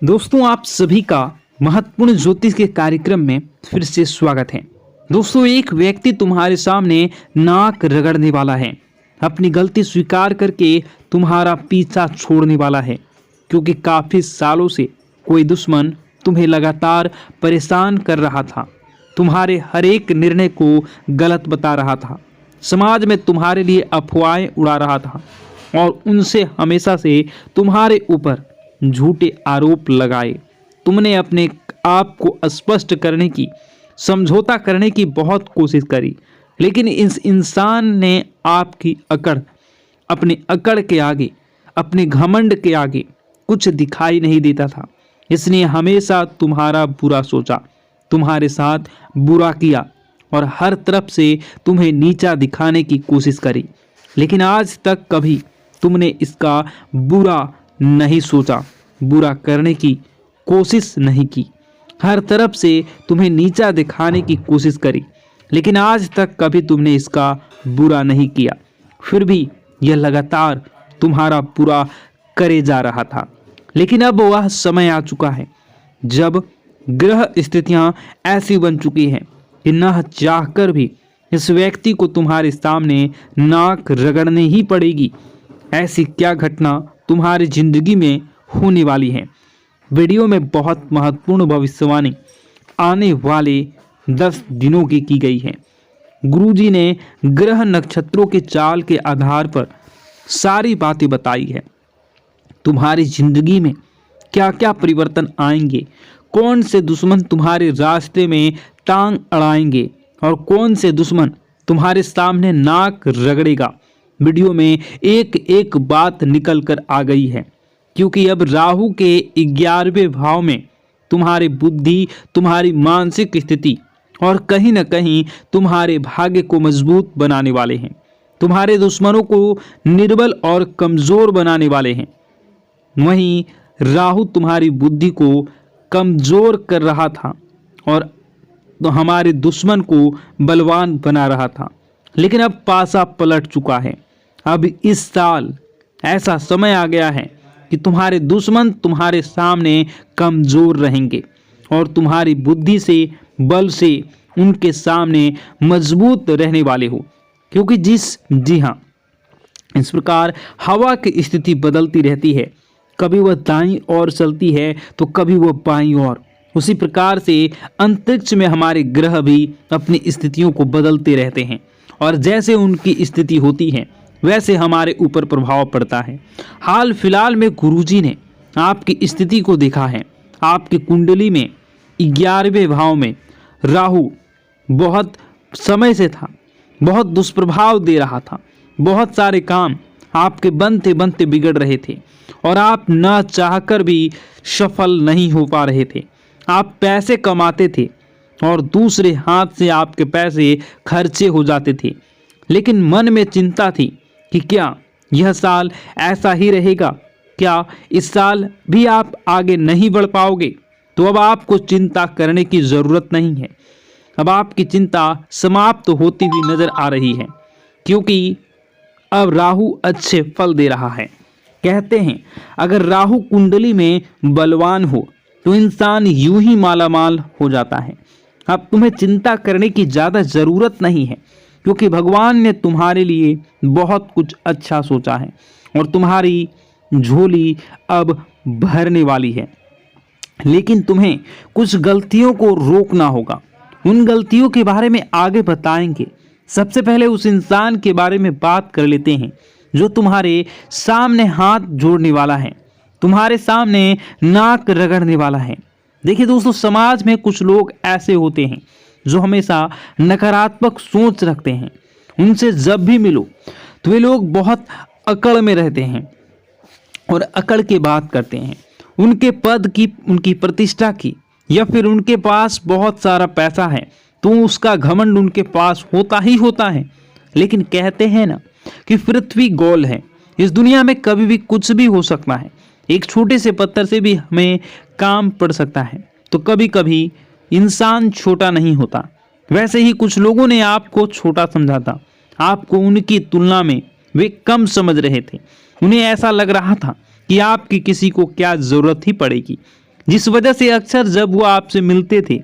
दोस्तों, आप सभी का महत्वपूर्ण ज्योतिष के कार्यक्रम में फिर से स्वागत है। दोस्तों, एक व्यक्ति तुम्हारे सामने नाक रगड़ने वाला है, अपनी गलती स्वीकार करके तुम्हारा पीछा छोड़ने वाला है, क्योंकि काफी सालों से कोई दुश्मन तुम्हें लगातार परेशान कर रहा था, तुम्हारे हर एक निर्णय को गलत बता रहा था, समाज में तुम्हारे लिए अफवाहें उड़ा रहा था और उनसे हमेशा से तुम्हारे ऊपर झूठे आरोप लगाए। तुमने अपने आप को स्पष्ट करने की, समझौता करने की बहुत कोशिश करी, लेकिन इस इंसान ने आपकी अपनी अकड़ के आगे, अपने घमंड के आगे कुछ दिखाई नहीं देता था। इसने हमेशा तुम्हारा बुरा सोचा, तुम्हारे साथ बुरा किया और हर तरफ से तुम्हें नीचा दिखाने की कोशिश करी, लेकिन आज तक कभी तुमने इसका बुरा नहीं सोचा, बुरा करने की कोशिश नहीं की। हर तरफ से तुम्हें नीचा दिखाने की कोशिश करी, लेकिन आज तक कभी तुमने इसका बुरा नहीं किया। फिर भी यह लगातार तुम्हारा बुरा करे जा रहा था। लेकिन अब वह समय आ चुका है जब ग्रह स्थितियां ऐसी बन चुकी हैं कि न चाहकर भी इस व्यक्ति को तुम्हारे सामने नाक रगड़नी ही पड़ेगी। ऐसी क्या घटना तुम्हारी जिंदगी में होने वाली है। वीडियो में बहुत महत्वपूर्ण भविष्यवाणी आने वाले 10 दिनों की गई है। गुरुजी ने ग्रह नक्षत्रों के चाल के आधार पर सारी बातें बताई है। तुम्हारी जिंदगी में क्या क्या परिवर्तन आएंगे, कौन से दुश्मन तुम्हारे रास्ते में टांग अड़ाएंगे और कौन से दुश्मन तुम्हारे सामने नाक रगड़ेगा। वीडियो में एक एक बात निकल कर आ गई है, क्योंकि अब राहु के 11वें भाव में तुम्हारी बुद्धि, तुम्हारी मानसिक स्थिति और कहीं न कहीं तुम्हारे भाग्य को मजबूत बनाने वाले हैं। तुम्हारे दुश्मनों को निर्बल और कमजोर बनाने वाले हैं। वहीं राहु तुम्हारी बुद्धि को कमजोर कर रहा था और तो हमारे दुश्मन को बलवान बना रहा था, लेकिन अब पासा पलट चुका है। अब इस साल ऐसा समय आ गया है कि तुम्हारे दुश्मन तुम्हारे सामने कमजोर रहेंगे और तुम्हारी बुद्धि से, बल से उनके सामने मजबूत रहने वाले हो। क्योंकि जी हाँ, इस प्रकार हवा की स्थिति बदलती रहती है, कभी वह दाईं ओर चलती है तो कभी वह बाईं ओर। उसी प्रकार से अंतरिक्ष में हमारे ग्रह भी अपनी स्थितियों को बदलते रहते हैं और जैसे उनकी स्थिति होती है वैसे हमारे ऊपर प्रभाव पड़ता है। हाल फिलहाल में गुरुजी ने आपकी स्थिति को देखा है। आपकी कुंडली में 11वें भाव में राहु बहुत समय से था, बहुत दुष्प्रभाव दे रहा था, बहुत सारे काम आपके बनते बनते बिगड़ रहे थे और आप न चाहकर भी सफल नहीं हो पा रहे थे। आप पैसे कमाते थे और दूसरे हाथ से आपके पैसे खर्चे हो जाते थे, लेकिन मन में चिंता थी कि क्या यह साल ऐसा ही रहेगा, क्या इस साल भी आप आगे नहीं बढ़ पाओगे। तो अब आपको चिंता करने की ज़रूरत नहीं है। अब आपकी चिंता समाप्त होती हुई नजर आ रही है, क्योंकि अब राहु अच्छे फल दे रहा है। कहते हैं अगर राहु कुंडली में बलवान हो तो इंसान यूं ही मालामाल हो जाता है। अब तुम्हें चिंता करने की ज़्यादा ज़रूरत नहीं है, क्योंकि भगवान ने तुम्हारे लिए बहुत कुछ अच्छा सोचा है और तुम्हारी झोली अब भरने वाली है। लेकिन तुम्हें कुछ गलतियों को रोकना होगा। उन गलतियों के बारे में आगे बताएंगे। सबसे पहले उस इंसान के बारे में बात कर लेते हैं जो तुम्हारे सामने हाथ जोड़ने वाला है, तुम्हारे सामने नाक रगड़ने वाला है। देखिए दोस्तों, समाज में कुछ लोग ऐसे होते हैं जो हमेशा नकारात्मक सोच रखते हैं। उनसे जब भी मिलो तो वे लोग बहुत अकड़ में रहते हैं और अकड़ के बात करते हैं। उनके पद की, उनकी प्रतिष्ठा की, या फिर उनके पास बहुत सारा पैसा है तो उसका घमंड उनके पास होता ही होता है। लेकिन कहते हैं ना कि पृथ्वी गोल है, इस दुनिया में कभी भी कुछ भी हो सकता है। एक छोटे से पत्थर से भी हमें काम पड़ सकता है। तो कभी कभी इंसान छोटा नहीं होता। वैसे ही कुछ लोगों ने आपको छोटा समझा था, आपको उनकी तुलना में वे कम समझ रहे थे। उन्हें ऐसा लग रहा था कि आपकी किसी को क्या ज़रूरत ही पड़ेगी। जिस वजह से अक्सर जब वो आपसे मिलते थे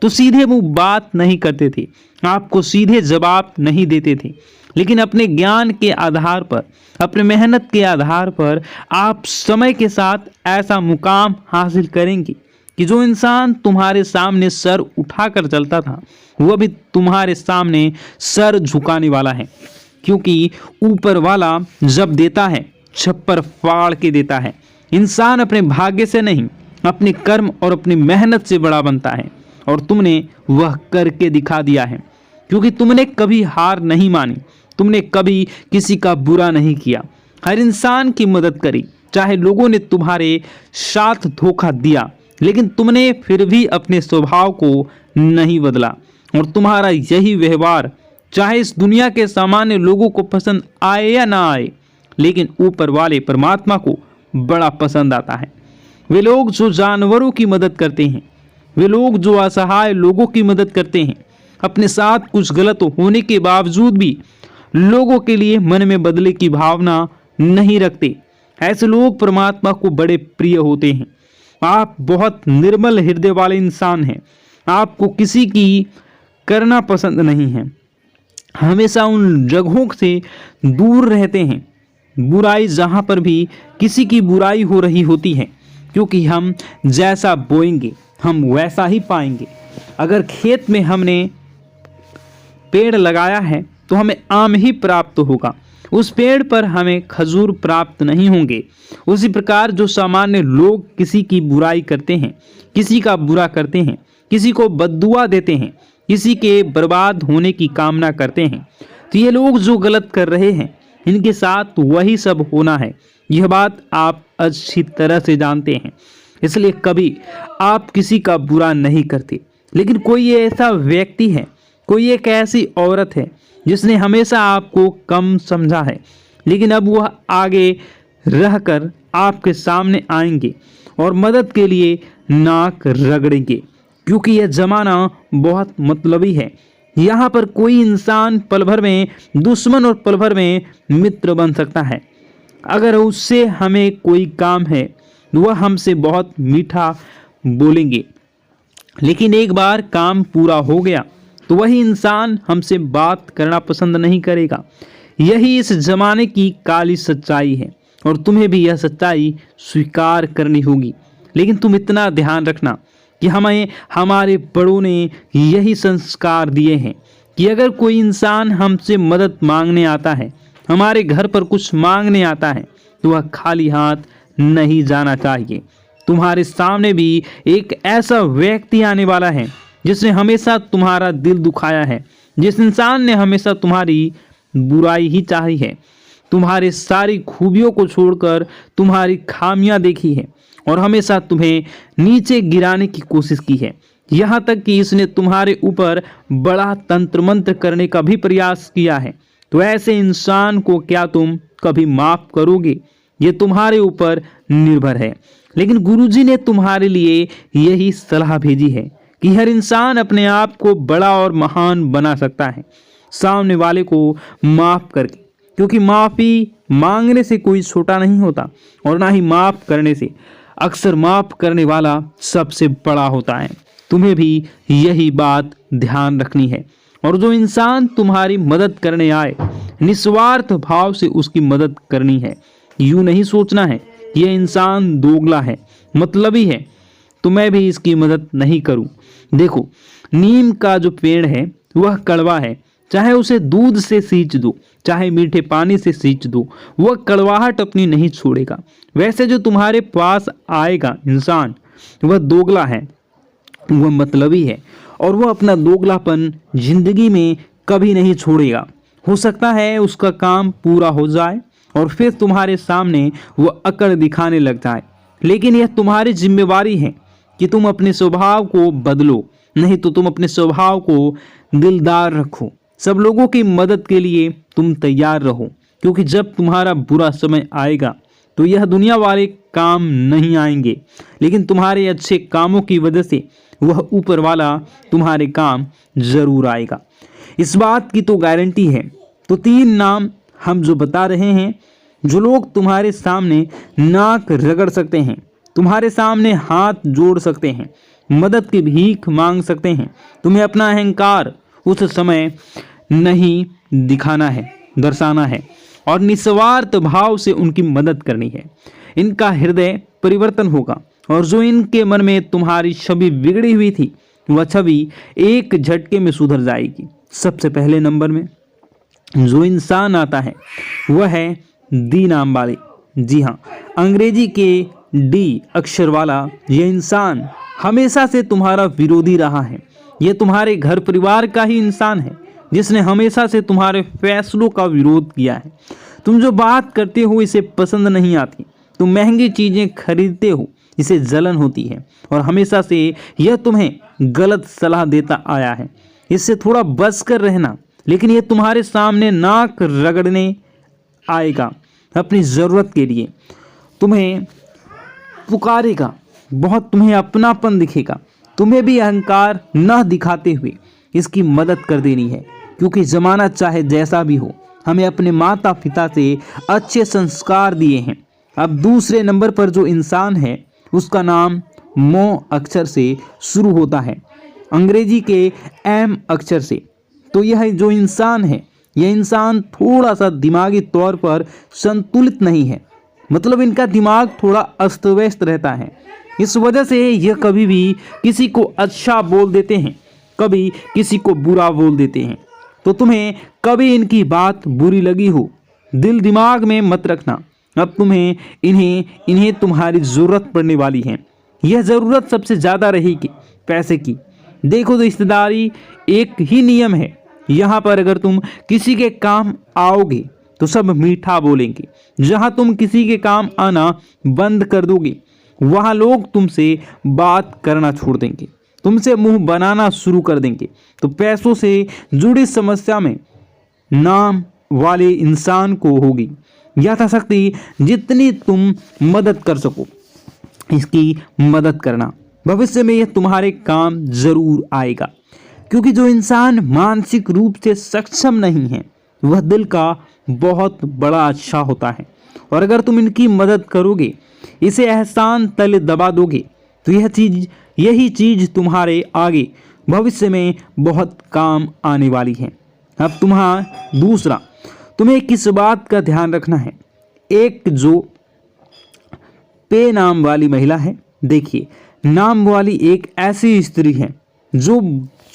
तो सीधे मुंह बात नहीं करते थे, आपको सीधे जवाब नहीं देते थे। लेकिन अपने ज्ञान के आधार पर, अपने मेहनत के आधार पर आप समय के साथ ऐसा मुकाम हासिल करेंगे कि जो इंसान तुम्हारे सामने सर उठाकर चलता था वह भी तुम्हारे सामने सर झुकाने वाला है। क्योंकि ऊपर वाला जब देता है छप्पर फाड़ के देता है। इंसान अपने भाग्य से नहीं, अपने कर्म और अपनी मेहनत से बड़ा बनता है, और तुमने वह करके दिखा दिया है। क्योंकि तुमने कभी हार नहीं मानी, तुमने कभी किसी का बुरा नहीं किया, हर इंसान की मदद करी। चाहे लोगों ने तुम्हारे साथ धोखा दिया, लेकिन तुमने फिर भी अपने स्वभाव को नहीं बदला। और तुम्हारा यही व्यवहार चाहे इस दुनिया के सामान्य लोगों को पसंद आए या ना आए, लेकिन ऊपर वाले परमात्मा को बड़ा पसंद आता है। वे लोग जो जानवरों की मदद करते हैं, वे लोग जो असहाय लोगों की मदद करते हैं, अपने साथ कुछ गलत होने के बावजूद भी लोगों के लिए मन में बदले की भावना नहीं रखते, ऐसे लोग परमात्मा को बड़े प्रिय होते हैं। आप बहुत निर्मल हृदय वाले इंसान हैं। आपको किसी की करना पसंद नहीं है, हमेशा उन जगहों से दूर रहते हैं बुराई जहां पर भी किसी की बुराई हो रही होती है। क्योंकि हम जैसा बोएंगे हम वैसा ही पाएंगे। अगर खेत में हमने पेड़ लगाया है तो हमें आम ही प्राप्त होगा, उस पेड़ पर हमें खजूर प्राप्त नहीं होंगे। उसी प्रकार जो सामान्य लोग किसी की बुराई करते हैं, किसी का बुरा करते हैं, किसी को बद्दुआ देते हैं, किसी के बर्बाद होने की कामना करते हैं, तो ये लोग जो गलत कर रहे हैं इनके साथ वही सब होना है। यह बात आप अच्छी तरह से जानते हैं, इसलिए कभी आप किसी का बुरा नहीं करते। लेकिन कोई ऐसा व्यक्ति है, कोई एक ऐसी औरत है जिसने हमेशा आपको कम समझा है, लेकिन अब वह आगे रहकर आपके सामने आएंगे और मदद के लिए नाक रगड़ेंगे। क्योंकि यह जमाना बहुत मतलबी है। यहाँ पर कोई इंसान पल भर में दुश्मन और पल भर में मित्र बन सकता है। अगर उससे हमें कोई काम है वह हमसे बहुत मीठा बोलेंगे, लेकिन एक बार काम पूरा हो गया तो वही इंसान हमसे बात करना पसंद नहीं करेगा। यही इस जमाने की काली सच्चाई है और तुम्हें भी यह सच्चाई स्वीकार करनी होगी। लेकिन तुम इतना ध्यान रखना कि हमें हमारे बड़ों ने यही संस्कार दिए हैं कि अगर कोई इंसान हमसे मदद मांगने आता है, हमारे घर पर कुछ मांगने आता है, तो वह खाली हाथ नहीं जाना चाहिए। तुम्हारे सामने भी एक ऐसा व्यक्ति आने वाला है जिसने हमेशा तुम्हारा दिल दुखाया है, जिस इंसान ने हमेशा तुम्हारी बुराई ही चाही है, तुम्हारे सारी खूबियों को छोड़कर तुम्हारी खामियां देखी है और हमेशा तुम्हें नीचे गिराने की कोशिश की है। यहाँ तक कि इसने तुम्हारे ऊपर बड़ा तंत्र मंत्र करने का भी प्रयास किया है। तो ऐसे इंसान को क्या तुम कभी माफ करोगे? ये तुम्हारे ऊपर निर्भर है। लेकिन गुरुजी ने तुम्हारे लिए यही सलाह भेजी है कि हर इंसान अपने आप को बड़ा और महान बना सकता है सामने वाले को माफ करके, क्योंकि माफी मांगने से कोई छोटा नहीं होता और ना ही माफ करने से। अक्सर माफ करने वाला सबसे बड़ा होता है। तुम्हें भी यही बात ध्यान रखनी है। और जो इंसान तुम्हारी मदद करने आए, निस्वार्थ भाव से उसकी मदद करनी है। यूं नहीं सोचना है यह इंसान दोगला है, मतलबी है, तो मैं भी इसकी मदद नहीं करूं। देखो, नीम का जो पेड़ है वह कड़वा है, चाहे उसे दूध से सींच दो, चाहे मीठे पानी से सींच दो, वह कड़वाहट अपनी नहीं छोड़ेगा। वैसे जो तुम्हारे पास आएगा इंसान, वह दोगला है, वह मतलबी है और वह अपना दोगलापन जिंदगी में कभी नहीं छोड़ेगा। हो सकता है उसका काम पूरा हो जाए और फिर तुम्हारे सामने वह अकड़ दिखाने लग जाए, लेकिन यह तुम्हारी जिम्मेवारी है कि तुम अपने स्वभाव को बदलो, नहीं तो तुम अपने स्वभाव को दिलदार रखो। सब लोगों की मदद के लिए तुम तैयार रहो, क्योंकि जब तुम्हारा बुरा समय आएगा तो यह दुनिया वाले काम नहीं आएंगे, लेकिन तुम्हारे अच्छे कामों की वजह से वह ऊपर वाला तुम्हारे काम जरूर आएगा। इस बात की तो गारंटी है। तो 3 नाम हम जो बता रहे हैं, जो लोग तुम्हारे सामने नाक रगड़ सकते हैं, तुम्हारे सामने हाथ जोड़ सकते हैं, मदद की भीख मांग सकते हैं। तुम्हें अपना अहंकार उस समय नहीं दिखाना है, दर्शाना है और निस्वार्थ भाव से उनकी मदद करनी है। इनका हृदय परिवर्तन होगा और जो इनके मन में तुम्हारी छवि बिगड़ी हुई थी वह छवि एक झटके में सुधर जाएगी। सबसे पहले नंबर में जो इंसान आता है वह है डी नाम वाले। जी हाँ, अंग्रेजी के डी अक्षर वाला यह इंसान हमेशा से तुम्हारा विरोधी रहा है। यह तुम्हारे घर परिवार का ही इंसान है जिसने हमेशा से तुम्हारे फैसलों का विरोध किया है। तुम जो बात करते हो इसे पसंद नहीं आती, तुम महंगी चीज़ें खरीदते हो इसे जलन होती है और हमेशा से यह तुम्हें गलत सलाह देता आया है। इससे थोड़ा बच कर रहना, लेकिन यह तुम्हारे सामने नाक रगड़ने आएगा अपनी ज़रूरत के लिए। तुम्हें पुकारेगा बहुत, तुम्हें अपनापन दिखेगा। तुम्हें भी अहंकार न दिखाते हुए इसकी मदद कर देनी है, क्योंकि ज़माना चाहे जैसा भी हो हमें अपने माता पिता से अच्छे संस्कार दिए हैं। अब दूसरे नंबर पर जो इंसान है उसका नाम मो अक्षर से शुरू होता है, अंग्रेजी के एम अक्षर से। तो यह जो इंसान है यह इंसान थोड़ा सा दिमागी तौर पर संतुलित नहीं है, मतलब इनका दिमाग थोड़ा अस्त व्यस्त रहता है। इस वजह से यह कभी भी किसी को अच्छा बोल देते हैं, कभी किसी को बुरा बोल देते हैं। तो तुम्हें कभी इनकी बात बुरी लगी हो, दिल दिमाग में मत रखना। अब तुम्हें इन्हें तुम्हारी ज़रूरत पड़ने वाली है। यह ज़रूरत सबसे ज़्यादा रहेगी पैसे की। देखो, रिश्तेदारी एक ही नियम है। यहाँ पर अगर तुम किसी के काम आओगे तो सब मीठा बोलेंगे। जहाँ तुम किसी के काम आना बंद कर दोगे वहाँ लोग तुमसे बात करना छोड़ देंगे, तुमसे मुंह बनाना शुरू कर देंगे। तो पैसों से जुड़ी समस्या में नाम वाले इंसान को होगी यथाशक्ति जितनी तुम मदद कर सको इसकी मदद करना। भविष्य में यह तुम्हारे काम जरूर आएगा, क्योंकि जो इंसान मानसिक रूप से सक्षम नहीं है वह दिल का बहुत बड़ा अच्छा होता है। और अगर तुम इनकी मदद करोगे, इसे एहसान तले दबा दोगे, तो यही चीज़ तुम्हारे आगे भविष्य में बहुत काम आने वाली है। अब दूसरा, तुम्हें किस बात का ध्यान रखना है। एक जो पे नाम वाली महिला है, देखिए, नाम वाली एक ऐसी स्त्री है जो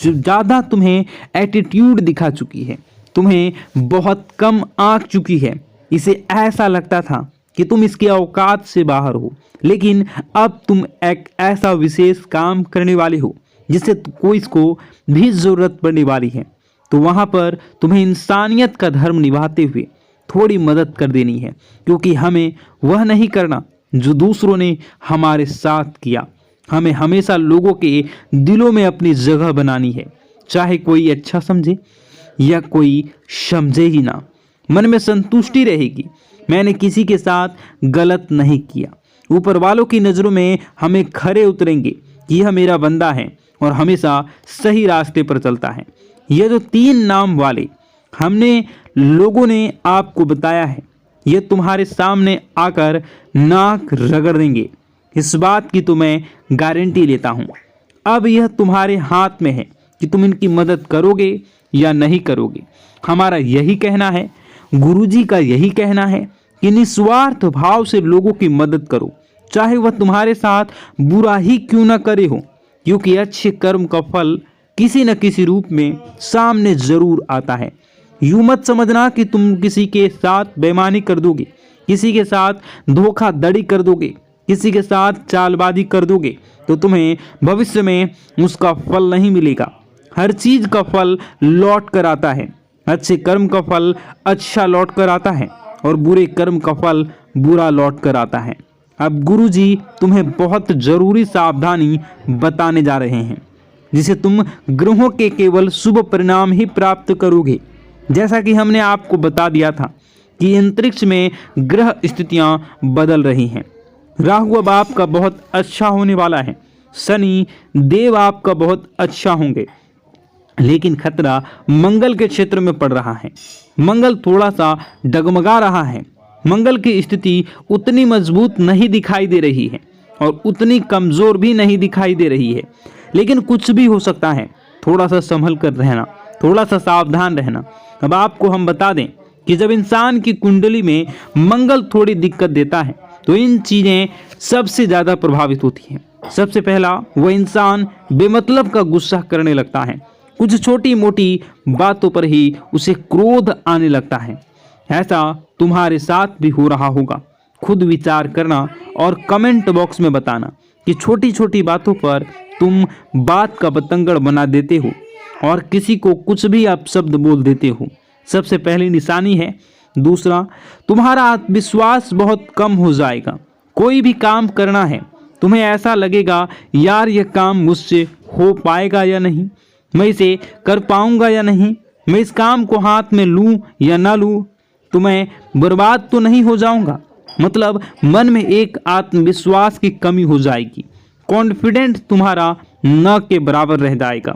ज़्यादा तुम्हें एटीट्यूड दिखा चुकी है, तुम्हें बहुत कम आंक चुकी है। इसे ऐसा लगता था कि तुम इसके औकात से बाहर हो, लेकिन अब तुम एक ऐसा विशेष काम करने वाले हो जिससे कोई इसको भी ज़रूरत पड़ने वाली है। तो वहाँ पर तुम्हें इंसानियत का धर्म निभाते हुए थोड़ी मदद कर देनी है, क्योंकि हमें वह नहीं करना जो दूसरों ने हमारे साथ किया। हमें हमेशा लोगों के दिलों में अपनी जगह बनानी है, चाहे कोई अच्छा समझे या कोई समझे ही ना। मन में संतुष्टि रहेगी, मैंने किसी के साथ गलत नहीं किया। ऊपर वालों की नज़रों में हमें खरे उतरेंगे कि यह मेरा बंदा है और हमेशा सही रास्ते पर चलता है। यह जो 3 नाम वाले हमने लोगों ने आपको बताया है, यह तुम्हारे सामने आकर नाक रगड़ देंगे। इस बात की तो मैं गारंटी लेता हूँ। अब यह तुम्हारे हाथ में है कि तुम इनकी मदद करोगे या नहीं करोगे। हमारा यही कहना है, गुरुजी का यही कहना है कि निस्वार्थ भाव से लोगों की मदद करो, चाहे वह तुम्हारे साथ बुरा ही क्यों न करे हो, क्योंकि अच्छे कर्म का फल किसी न किसी रूप में सामने जरूर आता है। यूं मत समझना कि तुम किसी के साथ बेईमानी कर दोगे, किसी के साथ धोखाधड़ी कर दोगे, किसी के साथ चालबाजी कर दोगे तो तुम्हें भविष्य में उसका फल नहीं मिलेगा। हर चीज का फल लौट कर आता है। अच्छे कर्म का फल अच्छा लौट कर आता है और बुरे कर्म का फल बुरा लौट कर आता है। अब गुरुजी तुम्हें बहुत जरूरी सावधानी बताने जा रहे हैं, जिसे तुम ग्रहों के केवल शुभ परिणाम ही प्राप्त करोगे। जैसा कि हमने आपको बता दिया था कि अंतरिक्ष में ग्रह स्थितियां बदल रही हैं। राहु अब आपका बहुत अच्छा होने वाला है, शनि देव आपका बहुत अच्छा होंगे, लेकिन खतरा मंगल के क्षेत्र में पड़ रहा है। मंगल थोड़ा सा डगमगा रहा है। मंगल की स्थिति उतनी मजबूत नहीं दिखाई दे रही है। और उतनी कमज़ोर भी नहीं दिखाई दे रही है। लेकिन कुछ भी हो सकता है, थोड़ा सा संभल कर रहना, थोड़ा सा सावधान रहना। अब आपको हम बता दें कि जब इंसान की कुंडली में मंगल थोड़ी दिक्कत देता है तो इन चीज़ें सबसे ज़्यादा प्रभावित होती हैं। सबसे पहला, वह इंसान बेमतलब का गुस्सा करने लगता है। कुछ छोटी मोटी बातों पर ही उसे क्रोध आने लगता है। ऐसा तुम्हारे साथ भी हो रहा होगा। खुद विचार करना और कमेंट बॉक्स में बताना कि छोटी छोटी बातों पर तुम बात का बतंगड़ बना देते हो और किसी को कुछ भी अपशब्द बोल देते हो। सबसे पहली निशानी है। दूसरा, तुम्हारा आत्मविश्वास बहुत कम हो जाएगा। कोई भी काम करना है, तुम्हें ऐसा लगेगा यार यह काम मुझसे हो पाएगा या नहीं, मैं इसे कर पाऊंगा या नहीं, मैं इस काम को हाथ में लूं या ना लूं, तो मैं बर्बाद तो नहीं हो जाऊंगा। मतलब मन में एक आत्मविश्वास की कमी हो जाएगी। कॉन्फिडेंट तुम्हारा न के बराबर रह जाएगा।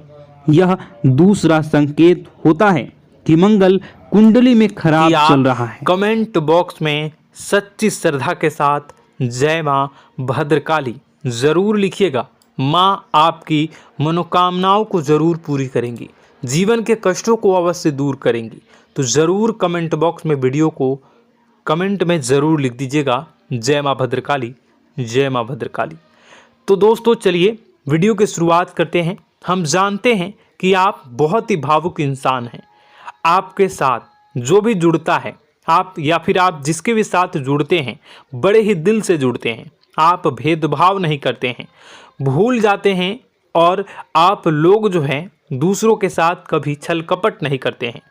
यह दूसरा संकेत होता है कि मंगल कुंडली में खराब चल रहा है। कमेंट बॉक्स में सच्ची श्रद्धा के साथ जय मां भद्रकाली जरूर लिखिएगा। मां आपकी मनोकामनाओं को जरूर पूरी करेंगी, जीवन के कष्टों को अवश्य दूर करेंगी। तो ज़रूर कमेंट बॉक्स में वीडियो को कमेंट में ज़रूर लिख दीजिएगा, जय मां भद्रकाली, जय मां भद्रकाली। तो दोस्तों चलिए वीडियो की शुरुआत करते हैं। हम जानते हैं कि आप बहुत ही भावुक इंसान हैं। आपके साथ जो भी जुड़ता है, आप या फिर आप जिसके भी साथ जुड़ते हैं, बड़े ही दिल से जुड़ते हैं। आप भेदभाव नहीं करते हैं, भूल जाते हैं, और आप लोग जो हैं दूसरों के साथ कभी छल कपट नहीं करते हैं।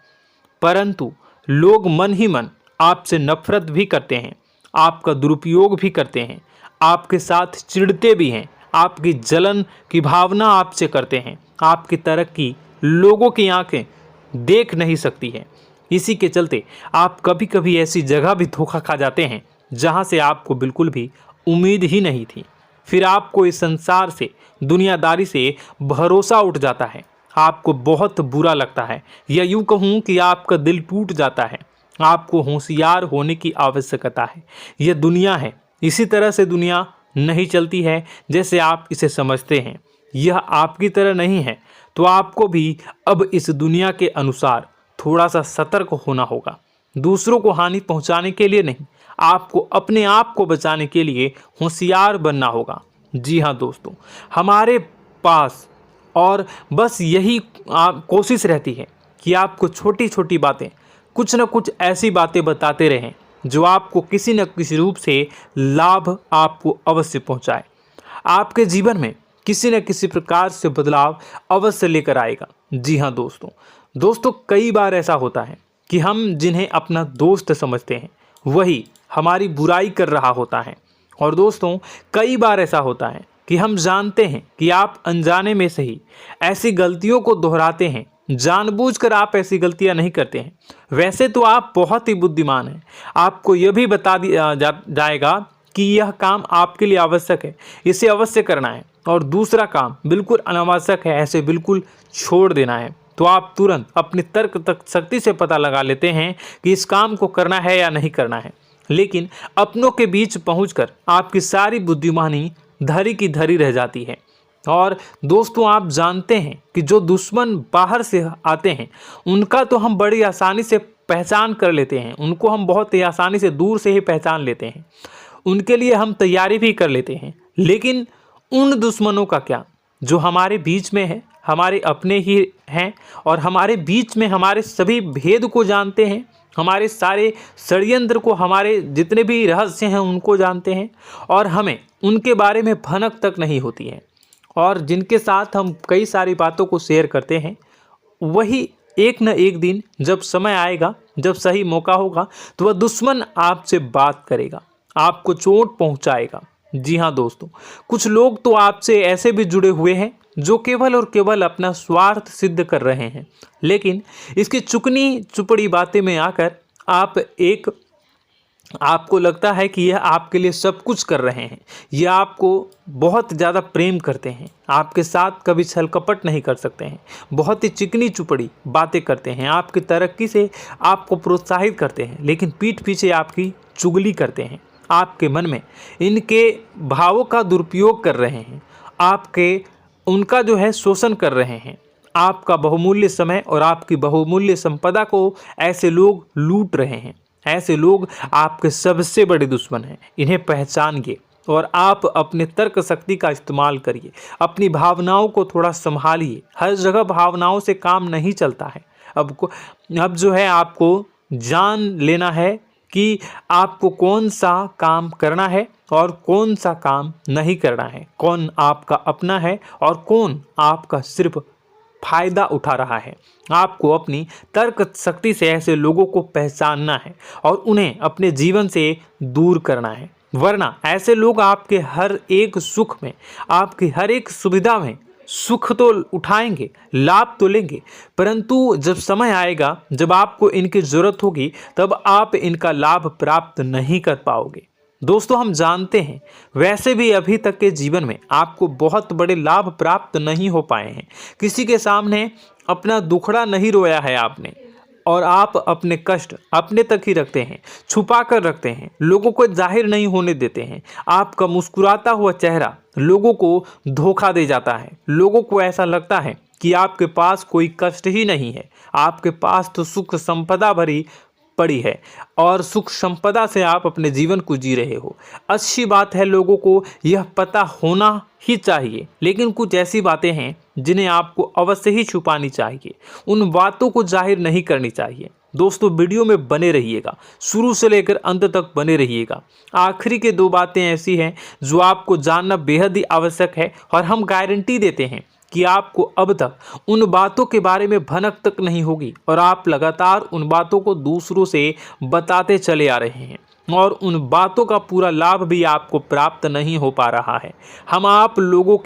परंतु लोग मन ही मन आपसे नफरत भी करते हैं, आपका दुरुपयोग भी करते हैं, आपके साथ चिढ़ते भी हैं, आपकी जलन की भावना आपसे करते हैं। आपकी तरक्की लोगों की आंखें देख नहीं सकती है। इसी के चलते आप कभी कभी ऐसी जगह भी धोखा खा जाते हैं जहां से आपको बिल्कुल भी उम्मीद ही नहीं थी। फिर आपको इस संसार से, दुनियादारी से भरोसा उठ जाता है। आपको बहुत बुरा लगता है, या यूँ कहूँ कि आपका दिल टूट जाता है। आपको होशियार होने की आवश्यकता है। यह दुनिया है, इसी तरह से दुनिया नहीं चलती है जैसे आप इसे समझते हैं। यह आपकी तरह नहीं है, तो आपको भी अब इस दुनिया के अनुसार थोड़ा सा सतर्क होना होगा। दूसरों को हानि पहुंचाने के लिए नहीं, आपको अपने आप को बचाने के लिए होशियार बनना होगा। जी हाँ दोस्तों, हमारे पास और बस यही कोशिश रहती है कि आपको छोटी छोटी बातें, कुछ न कुछ ऐसी बातें बताते रहें जो आपको किसी न किसी रूप से लाभ आपको अवश्य पहुंचाए, आपके जीवन में किसी न किसी प्रकार से बदलाव अवश्य लेकर आएगा। जी हाँ दोस्तों कई बार ऐसा होता है कि हम जिन्हें अपना दोस्त समझते हैं वही हमारी बुराई कर रहा होता है। और दोस्तों कई बार ऐसा होता है कि हम जानते हैं कि आप अनजाने में से ही ऐसी गलतियों को दोहराते हैं, जानबूझकर आप ऐसी गलतियां नहीं करते हैं। वैसे तो आप बहुत ही बुद्धिमान हैं, आपको यह भी बता दिया जाएगा कि यह काम आपके लिए आवश्यक है, इसे अवश्य करना है, और दूसरा काम बिल्कुल अनावश्यक है, ऐसे बिल्कुल छोड़ देना है। तो आप तुरंत अपनी तर्क शक्ति से पता लगा लेते हैं कि इस काम को करना है या नहीं करना है। लेकिन अपनों के बीच पहुंचकर आपकी सारी बुद्धिमानी धरी की धरी रह जाती है। और दोस्तों आप जानते हैं कि जो दुश्मन बाहर से आते हैं उनका तो हम बड़ी आसानी से पहचान कर लेते हैं, उनको हम बहुत ही आसानी से दूर से ही पहचान लेते हैं, उनके लिए हम तैयारी भी कर लेते हैं। लेकिन उन दुश्मनों का क्या जो हमारे बीच में है, हमारे अपने ही हैं, और हमारे बीच में हमारे सभी भेद को जानते हैं, हमारे सारे षड्यंत्र को, हमारे जितने भी रहस्य हैं उनको जानते हैं, और हमें उनके बारे में भनक तक नहीं होती है, और जिनके साथ हम कई सारी बातों को शेयर करते हैं, वही एक न एक दिन जब समय आएगा, जब सही मौका होगा, तो वह दुश्मन आपसे बात करेगा, आपको चोट पहुंचाएगा। जी हाँ दोस्तों, कुछ लोग तो आपसे ऐसे भी जुड़े हुए हैं जो केवल और केवल अपना स्वार्थ सिद्ध कर रहे हैं। लेकिन इसकी चुकनी चुपड़ी बातें में आकर आपको लगता है कि यह आपके लिए सब कुछ कर रहे हैं, यह आपको बहुत ज़्यादा प्रेम करते हैं, आपके साथ कभी छल कपट नहीं कर सकते हैं, बहुत ही चिकनी चुपड़ी बातें करते हैं, आपकी तरक्की से आपको प्रोत्साहित करते हैं, लेकिन पीठ पीछे आपकी चुगली करते हैं, आपके मन में इनके भावों का दुरुपयोग कर रहे हैं, उनका जो है शोषण कर रहे हैं। आपका बहुमूल्य समय और आपकी बहुमूल्य संपदा को ऐसे लोग लूट रहे हैं। ऐसे लोग आपके सबसे बड़े दुश्मन हैं। इन्हें पहचानिए और आप अपने तर्क शक्ति का इस्तेमाल करिए। अपनी भावनाओं को थोड़ा संभालिए। हर जगह भावनाओं से काम नहीं चलता है। अब जो है आपको जान लेना है कि आपको कौन सा काम करना है और कौन सा काम नहीं करना है, कौन आपका अपना है और कौन आपका सिर्फ फायदा उठा रहा है। आपको अपनी तर्क शक्ति से ऐसे लोगों को पहचानना है और उन्हें अपने जीवन से दूर करना है, वरना ऐसे लोग आपके हर एक सुख में, आपकी हर एक सुविधा में सुख तो उठाएंगे, लाभ तो लेंगे, परंतु जब समय आएगा, जब आपको इनकी ज़रूरत होगी, तब आप इनका लाभ प्राप्त नहीं कर पाओगे। दोस्तों, हम जानते हैं वैसे भी अभी तक के जीवन में आपको बहुत बड़े लाभ प्राप्त नहीं हो पाए हैं। किसी के सामने अपना दुखड़ा नहीं रोया है आपने, और आप अपने कष्ट अपने तक ही रखते हैं, छुपा कर रखते हैं, लोगों को जाहिर नहीं होने देते हैं। आपका मुस्कुराता हुआ चेहरा लोगों को धोखा दे जाता है। लोगों को ऐसा लगता है कि आपके पास कोई कष्ट ही नहीं है, आपके पास तो सुख संपदा भरी पड़ी है और सुख संपदा से आप अपने जीवन को जी रहे हो। अच्छी बात है, लोगों को यह पता होना ही चाहिए, लेकिन कुछ ऐसी बातें हैं जिन्हें आपको अवश्य ही छुपानी चाहिए। उन बातों को जाहिर नहीं करनी चाहिए। दोस्तों, वीडियो में बने रहिएगा, शुरू से लेकर अंत तक बने रहिएगा। आखिरी के 2 बातें ऐसी हैं जो आपको जानना बेहद ही आवश्यक है और हम गारंटी देते हैं कि आपको अब तक उन बातों के बारे में भनक तक नहीं होगी और आप लगातार उन बातों को दूसरों से बताते चले आ रहे हैं और उन बातों का पूरा लाभ भी आपको प्राप्त नहीं हो पा रहा है। हम आप लोगों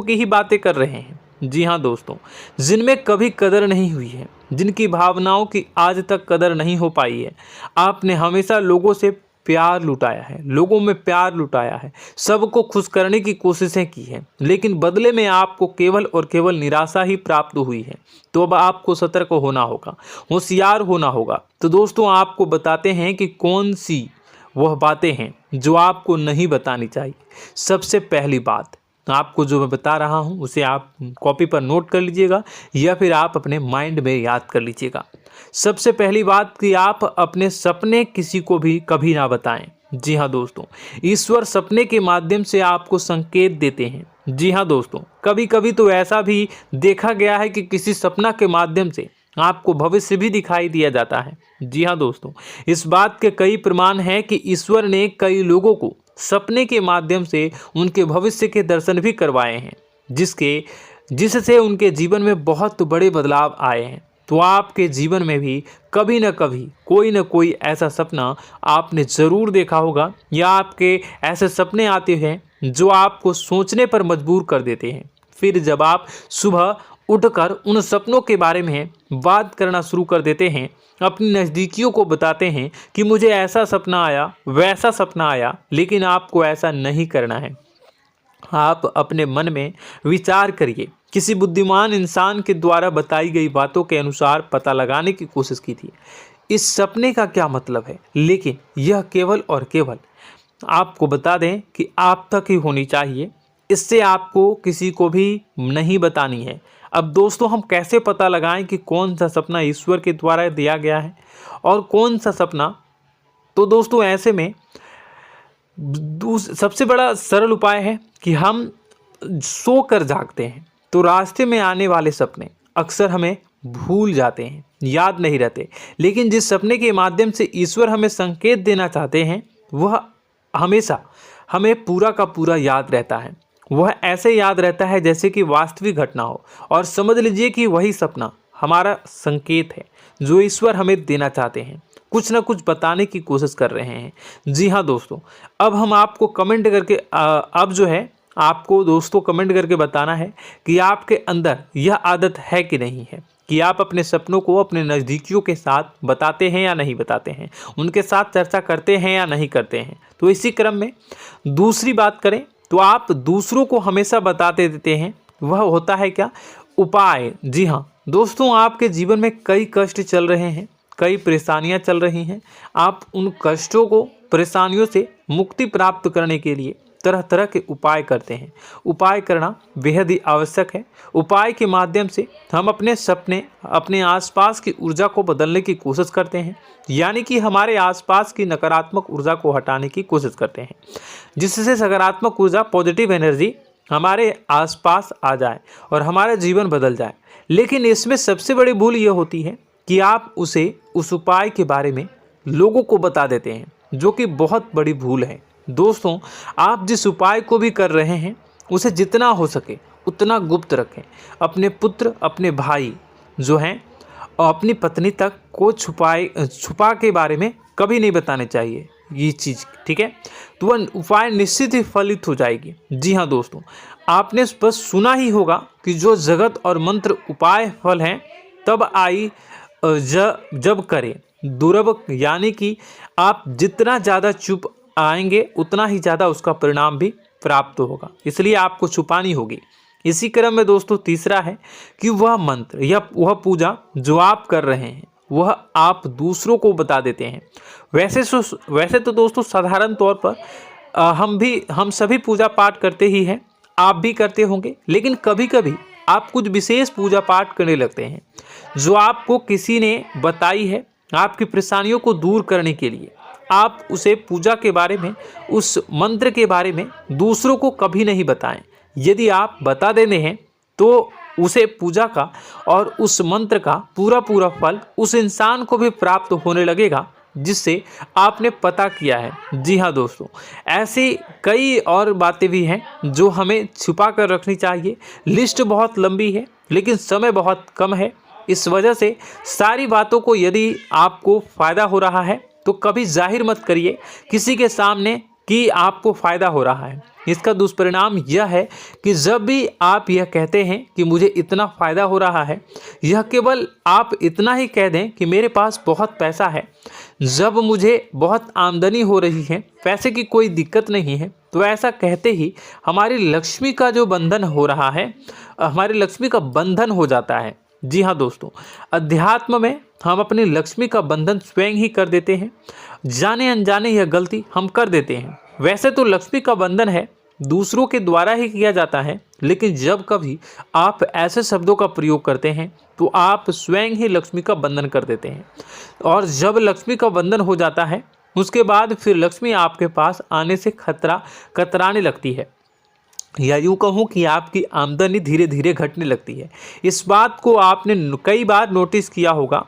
की ही बातें कर रहे हैं। जी हाँ दोस्तों, जिनमें कभी कदर नहीं हुई है, जिनकी भावनाओं की आज तक कदर नहीं हो पाई है। आपने हमेशा लोगों से प्यार लुटाया है, लोगों में प्यार लुटाया है, सबको खुश करने की कोशिशें की है, लेकिन बदले में आपको केवल और केवल निराशा ही प्राप्त हुई है। तो अब आपको सतर्क होना होगा, होशियार होना होगा। तो दोस्तों, आपको बताते हैं कि कौन सी वह बातें हैं जो आपको नहीं बतानी चाहिए। सबसे पहली बात आपको जो मैं बता रहा हूं उसे आप कॉपी पर नोट कर लीजिएगा या फिर आप अपने माइंड में याद कर लीजिएगा। सबसे पहली बात कि आप अपने सपने किसी को भी कभी ना बताएं। जी हाँ दोस्तों, ईश्वर सपने के माध्यम से आपको संकेत देते हैं। जी हाँ दोस्तों, कभी कभी तो ऐसा भी देखा गया है कि किसी सपना के माध्यम से आपको भविष्य भी दिखाई दिया जाता है। जी हाँ दोस्तों, इस बात के कई प्रमाण हैं कि ईश्वर ने कई लोगों को सपने के माध्यम से उनके भविष्य के दर्शन भी करवाए हैं, जिससे उनके जीवन में बहुत बड़े बदलाव आए हैं। तो आपके जीवन में भी कभी न कभी कोई न कोई ऐसा सपना आपने ज़रूर देखा होगा, या आपके ऐसे सपने आते हैं जो आपको सोचने पर मजबूर कर देते हैं। फिर जब आप सुबह उठकर उन सपनों के बारे में बात करना शुरू कर देते हैं, अपनी नज़दीकियों को बताते हैं कि मुझे ऐसा सपना आया, वैसा सपना आया, लेकिन आपको ऐसा नहीं करना है। आप अपने मन में विचार करिए। किसी बुद्धिमान इंसान के द्वारा बताई गई बातों के अनुसार पता लगाने की कोशिश की थी इस सपने का क्या मतलब है, लेकिन यह केवल और केवल आपको बता दें कि आप तक ही होनी चाहिए। इससे आपको किसी को भी नहीं बतानी है। अब दोस्तों, हम कैसे पता लगाएं कि कौन सा सपना ईश्वर के द्वारा दिया गया है और कौन सा सपना? तो दोस्तों, ऐसे में सबसे बड़ा सरल उपाय है कि हम सोकर जागते हैं तो रास्ते में आने वाले सपने अक्सर हमें भूल जाते हैं, याद नहीं रहते। लेकिन जिस सपने के माध्यम से ईश्वर हमें संकेत देना चाहते हैं वह हमेशा हमें पूरा का पूरा याद रहता है। वह ऐसे याद रहता है जैसे कि वास्तविक घटना हो, और समझ लीजिए कि वही सपना हमारा संकेत है जो ईश्वर हमें देना चाहते हैं, कुछ ना कुछ बताने की कोशिश कर रहे हैं। जी हाँ दोस्तों, अब हम आपको कमेंट करके आपको दोस्तों कमेंट करके बताना है कि आपके अंदर यह आदत है कि नहीं है, कि आप अपने सपनों को अपने नज़दीकियों के साथ बताते हैं या नहीं बताते हैं, उनके साथ चर्चा करते हैं या नहीं करते हैं। तो इसी क्रम में दूसरी बात करें तो आप दूसरों को हमेशा बताते देते हैं। वह होता है क्या? उपाय। जी हाँ दोस्तों, आपके जीवन में कई कष्ट चल रहे हैं, कई परेशानियां चल रही हैं, आप उन कष्टों को, परेशानियों से मुक्ति प्राप्त करने के लिए तरह तरह के उपाय करते हैं। उपाय करना बेहद ही आवश्यक है। उपाय के माध्यम से हम अपने सपने, अपने आसपास की ऊर्जा को बदलने की कोशिश करते हैं, यानी कि हमारे आसपास की नकारात्मक ऊर्जा को हटाने की कोशिश करते हैं, जिससे सकारात्मक ऊर्जा, पॉजिटिव एनर्जी हमारे आसपास आ जाए और हमारा जीवन बदल जाए। लेकिन इसमें सबसे बड़ी भूल ये होती है कि आप उस उपाय के बारे में लोगों को बता देते हैं, जो कि बहुत बड़ी भूल है। दोस्तों, आप जिस उपाय को भी कर रहे हैं उसे जितना हो सके उतना गुप्त रखें। अपने पुत्र, अपने भाई जो हैं और अपनी पत्नी तक को छुपा के बारे में कभी नहीं बताने चाहिए ये चीज़, ठीक है? तो वह उपाय निश्चित ही फलित हो जाएगी। जी हाँ दोस्तों, आपने बस सुना ही होगा कि जो जगत और मंत्र उपाय फल हैं तब आई जब करें दुर्लभ, यानी कि आप जितना ज़्यादा चुप आएंगे उतना ही ज़्यादा उसका परिणाम भी प्राप्त होगा, इसलिए आपको छुपानी होगी। इसी क्रम में दोस्तों तीसरा है कि वह मंत्र या वह पूजा जो आप कर रहे हैं वह आप दूसरों को बता देते हैं। वैसे तो दोस्तों साधारण तौर पर हम सभी पूजा पाठ करते ही हैं, आप भी करते होंगे, लेकिन कभी कभी आप कुछ विशेष पूजा पाठ करने लगते हैं जो आपको किसी ने बताई है आपकी परेशानियों को दूर करने के लिए। आप उसे पूजा के बारे में, उस मंत्र के बारे में दूसरों को कभी नहीं बताएं। यदि आप बता देते हैं तो उसे पूजा का और उस मंत्र का पूरा फल उस इंसान को भी प्राप्त होने लगेगा जिससे आपने पता किया है। जी हाँ दोस्तों, ऐसी कई और बातें भी हैं जो हमें छुपा कर रखनी चाहिए। लिस्ट बहुत लंबी है लेकिन समय बहुत कम है, इस वजह से सारी बातों को यदि आपको फ़ायदा हो रहा है तो कभी जाहिर मत करिए किसी के सामने कि आपको फ़ायदा हो रहा है। इसका दुष्परिणाम यह है कि जब भी आप यह कहते हैं कि मुझे इतना फ़ायदा हो रहा है, यह केवल आप इतना ही कह दें कि मेरे पास बहुत पैसा है, जब मुझे बहुत आमदनी हो रही है, पैसे की कोई दिक्कत नहीं है, तो ऐसा कहते ही हमारी लक्ष्मी का जो बंधन हो रहा है, हमारी लक्ष्मी का बंधन हो जाता है। जी हाँ दोस्तों, अध्यात्म में हम अपनी लक्ष्मी का बंधन स्वयं ही कर देते हैं। जाने अनजाने यह गलती हम कर देते हैं। वैसे तो लक्ष्मी का बंधन है दूसरों के द्वारा ही किया जाता है, लेकिन जब कभी आप ऐसे शब्दों का प्रयोग करते हैं तो आप स्वयं ही लक्ष्मी का बंधन कर देते हैं। और जब लक्ष्मी का बंधन हो जाता है उसके बाद फिर लक्ष्मी आपके पास आने से कतराने लगती है, या यूँ कहूँ कि आपकी आमदनी धीरे धीरे घटने लगती है। इस बात को आपने कई बार नोटिस किया होगा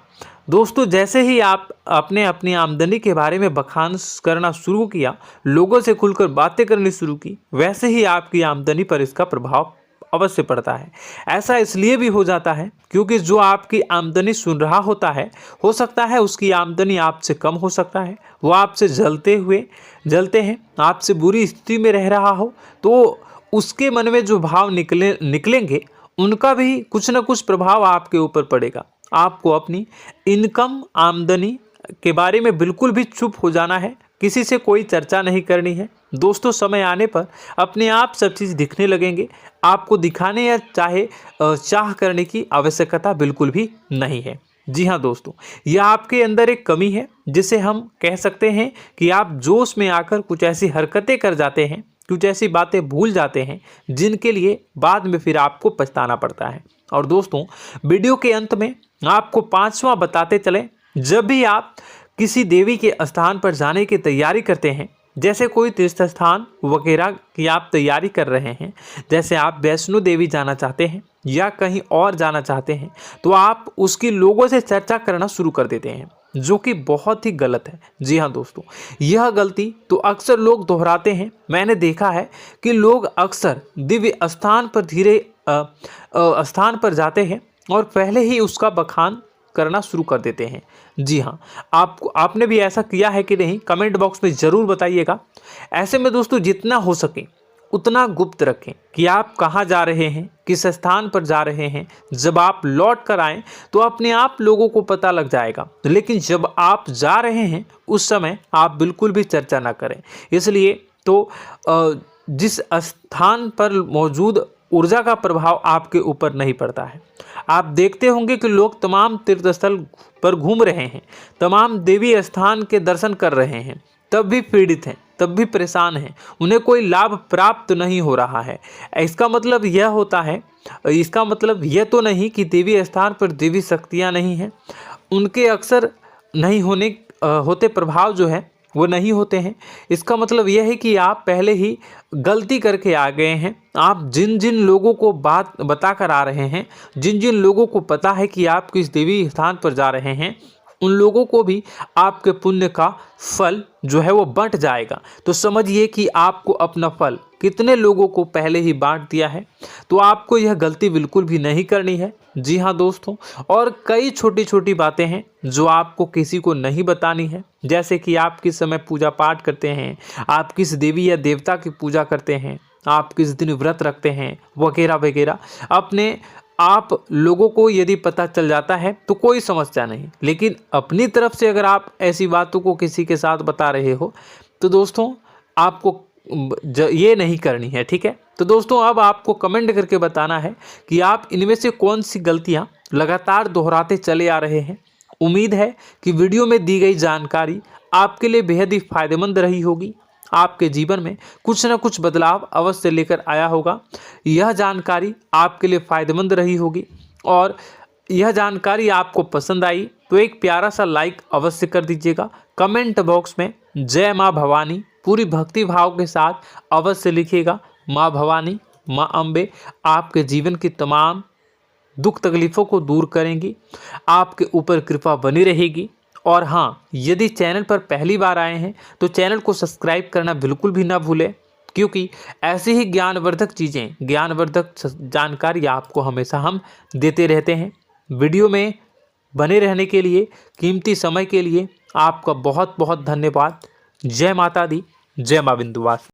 दोस्तों। जैसे ही आपने अपनी आमदनी के बारे में बखान करना शुरू किया, लोगों से खुलकर बातें करनी शुरू की, वैसे ही आपकी आमदनी पर इसका प्रभाव अवश्य पड़ता है। ऐसा इसलिए भी हो जाता है क्योंकि जो आपकी आमदनी सुन रहा होता है, हो सकता है उसकी आमदनी आपसे कम हो सकता है, वो आपसे जलते हैं, आपसे बुरी स्थिति में रह रहा हो, तो उसके मन में जो भाव निकलेंगे उनका भी कुछ न कुछ प्रभाव आपके ऊपर पड़ेगा। आपको अपनी इनकम, आमदनी के बारे में बिल्कुल भी चुप हो जाना है, किसी से कोई चर्चा नहीं करनी है। दोस्तों, समय आने पर अपने आप सब चीज़ दिखने लगेंगे। आपको दिखाने या चाह करने की आवश्यकता बिल्कुल भी नहीं है। जी हाँ दोस्तों, यह आपके अंदर एक कमी है जिसे हम कह सकते हैं कि आप जोश में आकर कुछ ऐसी हरकतें कर जाते हैं, कुछ ऐसी बातें भूल जाते हैं जिनके लिए बाद में फिर आपको पछताना पड़ता है। और दोस्तों, वीडियो के अंत में आपको 5वां बताते चलें, जब भी आप किसी देवी के स्थान पर जाने की तैयारी करते हैं, जैसे कोई तीर्थ स्थान वगैरह की आप तैयारी कर रहे हैं, जैसे आप वैष्णो देवी जाना चाहते हैं या कहीं और जाना चाहते हैं, तो आप उसकी लोगों से चर्चा करना शुरू कर देते हैं, जो कि बहुत ही गलत है। जी हाँ दोस्तों, यह गलती तो अक्सर लोग दोहराते हैं। मैंने देखा है कि लोग अक्सर दिव्य स्थान पर जाते हैं और पहले ही उसका बखान करना शुरू कर देते हैं। जी हाँ, आपने भी ऐसा किया है कि नहीं, कमेंट बॉक्स में ज़रूर बताइएगा। ऐसे में दोस्तों, जितना हो सके उतना गुप्त रखें कि आप कहाँ जा रहे हैं, किस स्थान पर जा रहे हैं। जब आप लौट कर आएँ तो अपने आप लोगों को पता लग जाएगा, लेकिन जब आप जा रहे हैं उस समय आप बिल्कुल भी चर्चा ना करें। इसलिए तो जिस स्थान पर मौजूद ऊर्जा का प्रभाव आपके ऊपर नहीं पड़ता है। आप देखते होंगे कि लोग तमाम तीर्थ स्थल पर घूम रहे हैं, तमाम देवी स्थान के दर्शन कर रहे हैं, तब भी पीड़ित हैं, तब भी परेशान हैं, उन्हें कोई लाभ प्राप्त नहीं हो रहा है। इसका मतलब यह होता है, इसका मतलब यह तो नहीं कि देवी स्थान पर देवी शक्तियाँ नहीं हैं, उनके अक्सर नहीं होते प्रभाव जो है वो नहीं होते हैं। इसका मतलब यह है कि आप पहले ही गलती करके आ गए हैं। आप जिन जिन लोगों को बात बता कर आ रहे हैं, जिन जिन लोगों को पता है कि आप किस देवी स्थान पर जा रहे हैं, उन लोगों को भी आपके पुण्य का फल जो है वो बंट जाएगा। तो समझिए कि आपको अपना फल कितने लोगों को पहले ही बांट दिया है। तो आपको यह गलती बिल्कुल भी नहीं करनी है। जी हाँ दोस्तों, और कई छोटी छोटी बातें हैं जो आपको किसी को नहीं बतानी है, जैसे कि आप किस समय पूजा पाठ करते हैं, आप किस देवी या देवता की पूजा करते हैं, आप किस दिन व्रत रखते हैं, वगैरह वगैरह। अपने आप लोगों को यदि पता चल जाता है तो कोई समस्या नहीं, लेकिन अपनी तरफ से अगर आप ऐसी बातों को किसी के साथ बता रहे हो तो दोस्तों आपको ये नहीं करनी है, ठीक है। तो दोस्तों अब आपको कमेंट करके बताना है कि आप इनमें से कौन सी गलतियां लगातार दोहराते चले आ रहे हैं। उम्मीद है कि वीडियो में दी गई जानकारी आपके लिए बेहद ही फायदेमंद रही होगी, आपके जीवन में कुछ न कुछ बदलाव अवश्य लेकर आया होगा। यह जानकारी आपके लिए फायदेमंद रही होगी और यह जानकारी आपको पसंद आई तो एक प्यारा सा लाइक अवश्य कर दीजिएगा। कमेंट बॉक्स में जय माँ भवानी पूरी भक्ति भाव के साथ अवश्य लिखिएगा। माँ भवानी, माँ अम्बे आपके जीवन की तमाम दुख तकलीफ़ों को दूर करेंगी, आपके ऊपर कृपा बनी रहेगी। और हाँ, यदि चैनल पर पहली बार आए हैं तो चैनल को सब्सक्राइब करना बिल्कुल भी ना भूलें, क्योंकि ऐसी ही ज्ञानवर्धक चीज़ें, ज्ञानवर्धक जानकारी आपको हमेशा हम देते रहते हैं। वीडियो में बने रहने के लिए, कीमती समय के लिए आपका बहुत बहुत धन्यवाद। जय माता दी, जय माँ विंध्यवासिनी।